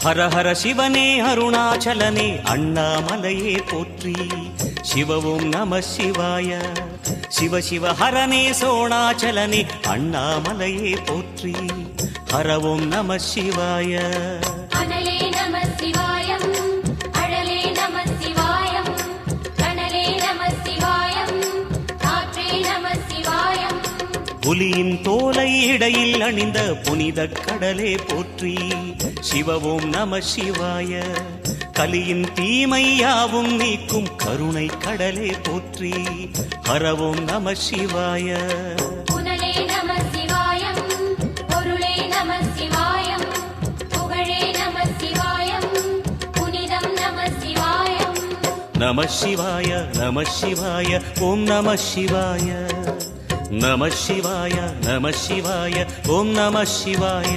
ஹர ஹர சிவனே அருணாச்சலனே அண்ணாமலையே போற்றி. சிவ ஓம் நம சிவாய. சிவ சிவ ஹரனே சோணாச்சலனே அண்ணாமலையே போற்றி. ஹர ஓம் நம சிவாய. அனலே நம சிவாயம், அழலே நம சிவாயம், கனலே நம சிவாயம், காற்றே நம சிவாயம். புலியின் தோலை இடையில் அணிந்த புனித கடலே போற்றி. சிவ ஓம் நம சிவாய. கலியின் தீமையாவும் நீக்கும் கருணை கடலே போற்றி. ஹர ஓம் நம சிவாய. புனலே நம சிவாயம், பொருளே நம சிவாயம், புகழே நம சிவாயம், புனிதம் நம சிவாயம். நம சிவாய நம சிவாய ஓம் நம சிவாய. நம சிவாய நம சிவாய ஓம் நம சிவாய.